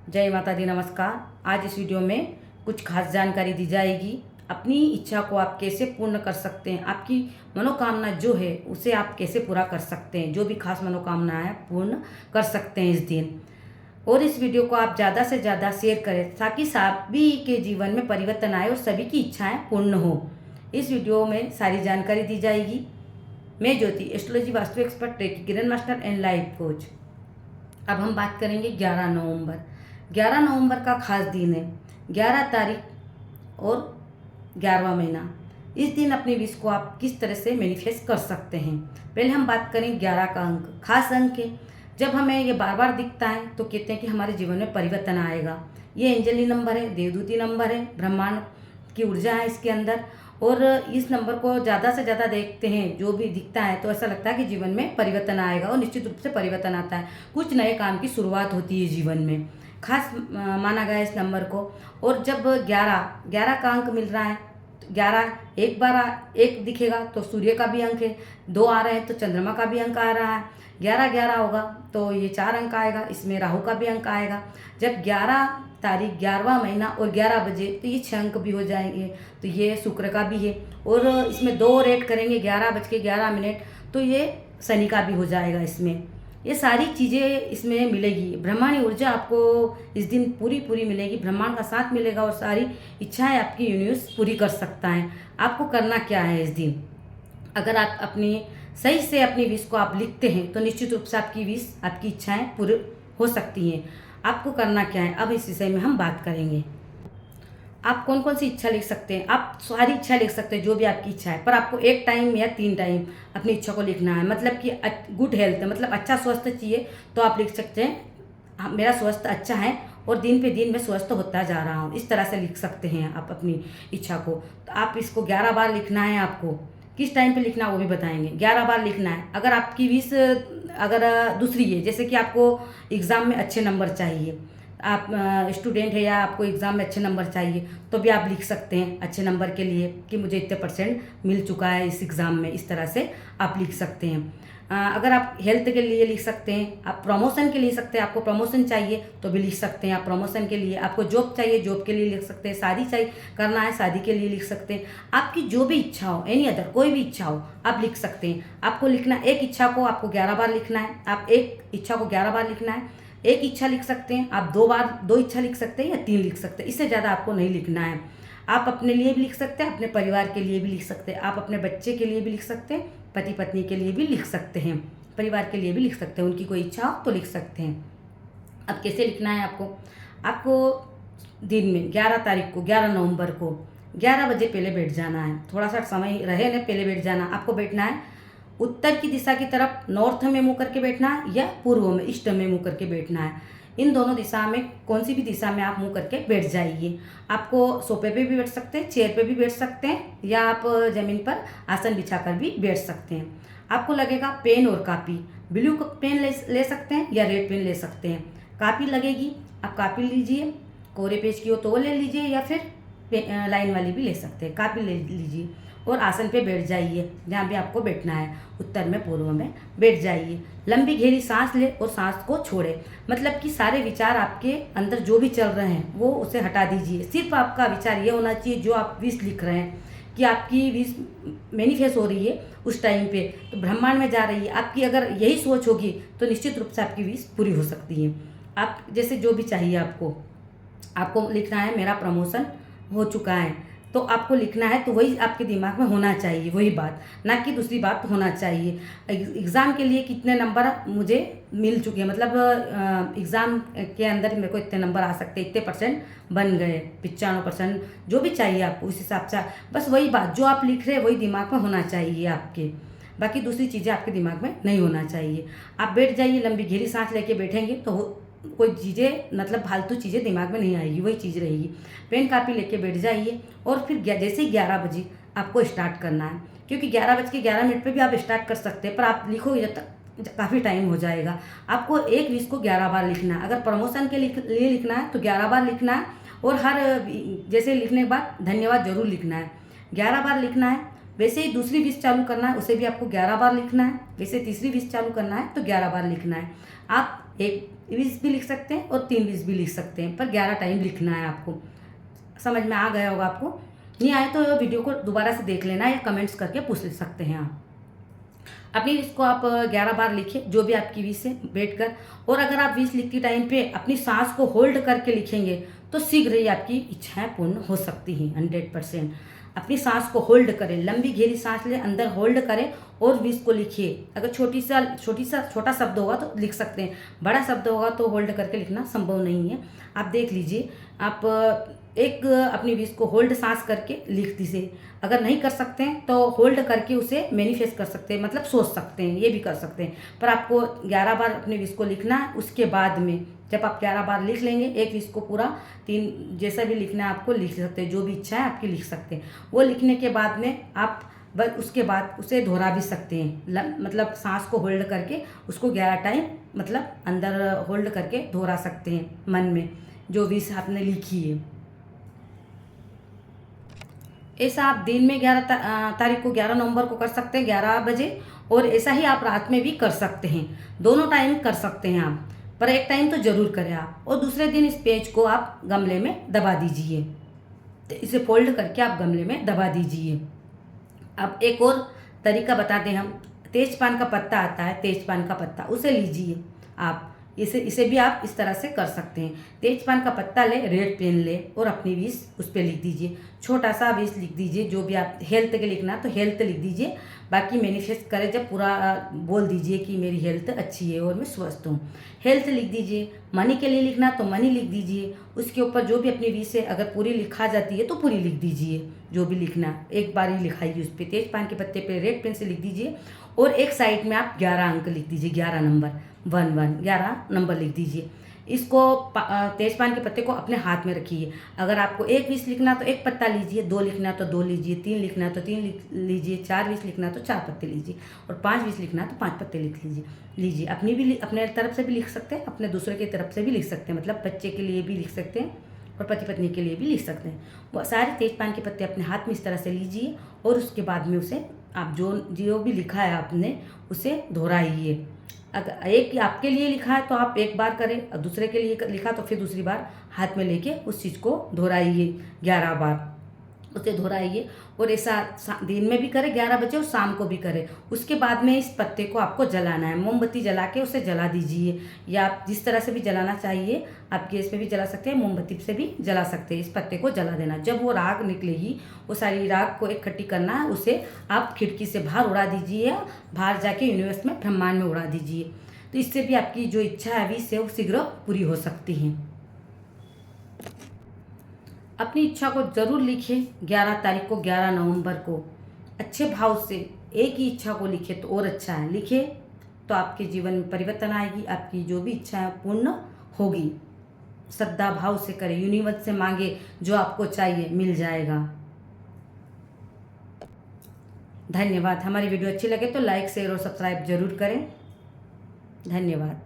जय माता दी, नमस्कार। आज इस वीडियो में कुछ खास जानकारी दी जाएगी। अपनी इच्छा को आप कैसे पूर्ण कर सकते हैं, आपकी मनोकामना जो है उसे आप कैसे पूरा कर सकते हैं, जो भी खास मनोकामना है पूर्ण कर सकते हैं इस दिन। और इस वीडियो को आप ज़्यादा से ज़्यादा शेयर करें ताकि सभी के जीवन में परिवर्तन आए और सभी की इच्छाएं पूर्ण हो। इस वीडियो में सारी जानकारी दी जाएगी। मैं Jyoti, astrology vastu expert, reiki grand master and life coach. अब हम बात करेंगे 11 नवंबर। 11 नवंबर का खास दिन है। 11 तारीख और 11वां महीना। इस दिन अपनी विश को आप किस तरह से मैनिफेस्ट कर सकते हैं। पहले हम बात करें 11 का अंक। खास अंक है। जब हमें ये बार बार दिखता है तो कहते हैं कि हमारे जीवन में परिवर्तन आएगा। ये एंजली नंबर है, देवदूती नंबर है, ब्रह्मांड की ऊर्जा है इसके अंदर। और इस नंबर को ज़्यादा से ज़्यादा देखते हैं, जो भी दिखता है तो ऐसा लगता है कि जीवन में परिवर्तन आएगा और निश्चित रूप से परिवर्तन आता है। कुछ नए काम की शुरुआत होती है जीवन में। खास माना गया इस नंबर को। और जब 11 का अंक मिल रहा है, 11 एक बार एक दिखेगा तो सूर्य का भी अंक है, 2 आ रहे हैं तो चंद्रमा का भी अंक आ रहा है। 11 होगा तो ये 4 अंक आएगा, इसमें राहु का भी अंक आएगा। जब 11 तारीख 11वां महीना और 11 बजे तो ये 6 अंक भी हो जाएंगे। तो ये शुक्र का भी है और इसमें 2 और ऐड करेंगे 11:11 तो ये शनि का भी हो जाएगा। इसमें ये सारी चीज़ें इसमें मिलेगी। ब्रह्मांडी ऊर्जा आपको इस दिन पूरी मिलेगी। ब्रह्मांड का साथ मिलेगा और सारी इच्छाएं आपकी यूनिवर्स पूरी कर सकता है। आपको करना क्या है इस दिन, अगर आप अपनी सही से अपनी विश को आप लिखते हैं तो निश्चित रूप से आपकी विश, आपकी इच्छाएं पूरी हो सकती हैं। आपको करना क्या है, अब इस विषय में हम बात करेंगे। आप कौन कौन सी इच्छा लिख सकते हैं। आप सारी इच्छा लिख सकते हैं, जो भी आपकी इच्छा है, पर आपको 1 टाइम या 3 टाइम अपनी इच्छा को लिखना है। मतलब कि गुड हेल्थ, मतलब अच्छा स्वास्थ्य चाहिए तो आप लिख सकते हैं मेरा स्वास्थ्य अच्छा है और दिन पे दिन मैं स्वस्थ होता जा रहा हूँ। इस तरह से लिख सकते हैं आप अपनी इच्छा को। तो आप इसको 11 बार लिखना है। आपको किस टाइम पे लिखना है वो भी बताएंगे। 11 बार लिखना है। अगर आपकी विश अगर दूसरी है, जैसे कि आपको एग्ज़ाम में अच्छे नंबर चाहिए, आप स्टूडेंट है या आपको एग्ज़ाम में अच्छे नंबर चाहिए, तो भी आप लिख सकते हैं अच्छे नंबर के लिए कि मुझे इतने % मिल चुका है इस एग्ज़ाम में। इस तरह से आप लिख सकते हैं। अगर आप हेल्थ के लिए लिख सकते हैं, आप प्रमोशन के लिए लिख सकते हैं, आपको प्रमोशन चाहिए तो भी लिख सकते हैं आप प्रमोशन के लिए। आपको जॉब चाहिए, जॉब के लिए लिख सकते हैं। शादी चाहिए करना है, शादी के लिए लिख सकते हैं। आपकी जो भी इच्छा हो, एनी अदर कोई भी इच्छा हो आप लिख सकते हैं। आपको लिखना, एक इच्छा को आपको 11 बार लिखना है। आप एक इच्छा को 11 बार लिखना है। एक इच्छा लिख सकते हैं आप, 2 इच्छा लिख सकते हैं या 3 लिख सकते हैं। इससे ज़्यादा आपको नहीं लिखना है। आप अपने लिए भी लिख सकते हैं, अपने परिवार के लिए भी लिख सकते हैं, आप अपने बच्चे के लिए भी लिख सकते हैं, पति पत्नी के लिए भी लिख सकते हैं, परिवार के लिए भी लिख सकते हैं। उनकी कोई इच्छा हो तो लिख सकते हैं। अब कैसे लिखना है आपको दिन में 11 तारीख को, 11 नवंबर को 11 बजे पहले बैठ जाना है। थोड़ा सा समय रहे ना, पहले बैठ जाना। आपको बैठना है उत्तर की दिशा की तरफ, नॉर्थ में मुंह करके बैठना है या पूर्व में, ईस्ट में मुंह करके बैठना है। इन दोनों दिशा में कौन सी भी दिशा में आप मुंह करके बैठ जाइए। आपको सोफे पे भी बैठ सकते हैं, चेयर पे भी बैठ सकते हैं, या आप ज़मीन पर आसन बिछाकर भी बैठ सकते हैं। आपको लगेगा पेन और कापी। ब्लू पेन ले सकते हैं या रेड पेन ले सकते हैं। कापी लगेगी, आप कापी लीजिए। कोरे पेज की हो तो वो ले लीजिए या फिर लाइन वाली भी ले सकते हैं। कापी ले लीजिए और आसन पे बैठ जाइए जहाँ भी आपको बैठना है। उत्तर में, पूर्व में बैठ जाइए। लंबी गहरी सांस ले और सांस को छोड़े। मतलब कि सारे विचार आपके अंदर जो भी चल रहे हैं वो उसे हटा दीजिए। सिर्फ आपका विचार ये होना चाहिए, जो आप विश लिख रहे हैं कि आपकी विश मैनिफेस्ट हो रही है उस टाइम पे, तो ब्रह्मांड में जा रही है। आपकी अगर यही सोच होगी तो निश्चित रूप से आपकी विश पूरी हो सकती है। आप जैसे जो भी चाहिए आपको लिखना है मेरा प्रमोशन हो चुका है, तो आपको लिखना है तो वही आपके दिमाग में होना चाहिए, वही बात, ना कि दूसरी बात होना चाहिए। एग्ज़ाम के लिए कितने नंबर मुझे मिल चुके हैं, मतलब एग्ज़ाम के अंदर मेरे को इतने नंबर आ सकते, इतने % बन गए, 95%, जो भी चाहिए आपको उस हिसाब से बस वही बात जो आप लिख रहे हैं वही दिमाग में होना चाहिए आपके। बाकी दूसरी चीज़ें आपके दिमाग में नहीं होना चाहिए। आप बैठ जाइए, लंबी गहरी सांस लेके बैठेंगे तो कोई चीज़ें, मतलब फालतू चीज़ें दिमाग में नहीं आएगी, वही चीज़ रहेगी। पेन कापी लेके बैठ जाइए और फिर जैसे ही 11 बजे आपको स्टार्ट करना है, क्योंकि 11:11 पे भी आप स्टार्ट कर सकते हैं, पर आप लिखोगे जब तक काफ़ी टाइम हो जाएगा। आपको एक विश को 11 बार लिखना है। अगर प्रमोशन के लिए लिखना है तो 11 बार लिखना है और हर जैसे लिखने के बाद धन्यवाद जरूर लिखना है। 11 बार लिखना है। वैसे ही दूसरी विश चालू करना है, उसे भी आपको 11 बार लिखना है। वैसे तीसरी विश चालू करना है तो 11 बार लिखना है। आप एक विश भी लिख सकते हैं और 3 विश भी लिख सकते हैं, पर 11 टाइम लिखना है आपको। समझ में आ गया होगा आपको। नहीं आए तो वीडियो को दोबारा से देख लेना या कमेंट्स करके पूछ ले सकते हैं आप। अपनी विश को आप 11 बार लिखिए, जो भी आपकी विश है बैठकर। और अगर आप विश लिखती टाइम पे अपनी सांस को होल्ड करके लिखेंगे तो शीघ्र ही आपकी इच्छाएं पूर्ण हो सकती हैं 100%। अपनी सांस को होल्ड करें, लंबी गहरी सांस लें, अंदर होल्ड करें और विश को लिखिए। अगर छोटा शब्द होगा तो लिख सकते हैं, बड़ा शब्द होगा तो होल्ड करके लिखना संभव नहीं है। आप देख लीजिए, आप एक अपनी विश को होल्ड सांस करके लिख दीजिए। अगर नहीं कर सकते हैं तो होल्ड करके उसे मैनिफेस्ट कर सकते हैं, मतलब सोच सकते हैं, ये भी कर सकते हैं। पर आपको 11 बार अपनी विश को लिखना है। उसके बाद में जब आप 11 बार लिख लेंगे, एक विश को पूरा 3 जैसा भी लिखना है आपको लिख सकते हैं, जो भी इच्छा है आपकी लिख सकते हैं। वो लिखने के बाद में आप बस उसके बाद उसे दोहरा भी सकते हैं, मतलब सांस को होल्ड करके उसको 11 टाइम मतलब अंदर होल्ड करके दोहरा सकते हैं मन में, जो विश आपने लिखी है। ऐसा आप दिन में 11 तारीख को 11 नवंबर को कर सकते हैं 11 बजे, और ऐसा ही आप रात में भी कर सकते हैं। दोनों टाइम कर सकते हैं आप, पर एक टाइम तो ज़रूर करें आप। और दूसरे दिन इस पेज को आप गमले में दबा दीजिए, तो इसे फोल्ड करके आप गमले में दबा दीजिए। अब एक और तरीका बताते हैं हम। तेजपान का पत्ता आता है, तेजपान का पत्ता, उसे लीजिए आप। इसे भी आप इस तरह से कर सकते हैं। तेजपान का पत्ता ले, रेड पेन ले और अपनी विश उस पर लिख दीजिए। छोटा सा विश लिख दीजिए, जो भी आप हेल्थ के लिखना तो हेल्थ लिख दीजिए। बाकी मैनिफेस्ट करें जब पूरा बोल दीजिए कि मेरी हेल्थ अच्छी है और मैं स्वस्थ हूँ, हेल्थ लिख दीजिए। मनी के लिए लिखना तो मनी लिख दीजिए। उसके ऊपर जो भी अपनी विश है अगर पूरी लिखा जाती है तो पूरी लिख दीजिए। जो भी लिखना एक बार ही लिखाइए उस पर, तेजपान के पत्ते पे रेड पेन से लिख दीजिए। और एक साइड में आप 11 अंक लिख दीजिए, 11 नंबर 11 नंबर लिख दीजिए। इसको तेजपान के पत्ते को अपने हाथ में रखिए। अगर आपको एक विश लिखना तो एक पत्ता लीजिए, 2 लिखना तो 2 लीजिए, 3 लिखना तो 3 लीजिए, 4 विश लिखना तो 4 पत्ते लीजिए, और 5 विश लिखना तो 5 पत्ते लिख लीजिए। अपने तरफ से भी लिख सकते हैं, अपने दूसरे की तरफ से भी लिख सकते हैं, मतलब बच्चे के लिए भी लिख सकते हैं और पति पत्नी के लिए भी लिख सकते हैं। वो सारे तेजपान के पत्ते अपने हाथ में इस तरह से लीजिए और उसके बाद में उसे आप जो भी लिखा है आपने उसे दोहराइए। अगर एक आपके लिए लिखा है तो आप एक बार करें, और दूसरे के लिए लिखा तो फिर दूसरी बार हाथ में लेके उस चीज़ को दोहराइए 11 बार, उसे दोहराइए। और ऐसा दिन में भी करें 11 बजे और शाम को भी करें। उसके बाद में इस पत्ते को आपको जलाना है, मोमबत्ती जला के उसे जला दीजिए, या आप जिस तरह से भी जलाना चाहिए, आप गैस पे भी जला सकते हैं, मोमबत्ती से भी जला सकते हैं। इस पत्ते को जला देना। जब वो राख निकलेगी, वो सारी राख को इकट्ठी करना है, उसे आप खिड़की से बाहर उड़ा दीजिए, बाहर जाके यूनिवर्स में, ब्रह्मांड में उड़ा दीजिए। तो इससे भी आपकी जो इच्छा है विश है वो शीघ्र पूरी हो सकती है। अपनी इच्छा को ज़रूर लिखें 11 तारीख को, 11 नवंबर को। अच्छे भाव से एक ही इच्छा को लिखे तो और अच्छा है। लिखे तो आपके जीवन में परिवर्तन आएगी, आपकी जो भी इच्छा है पूर्ण होगी। श्रद्धा भाव से करें, यूनिवर्स से मांगे, जो आपको चाहिए मिल जाएगा। धन्यवाद। हमारी वीडियो अच्छी लगे तो लाइक शेयर और सब्सक्राइब जरूर करें। धन्यवाद।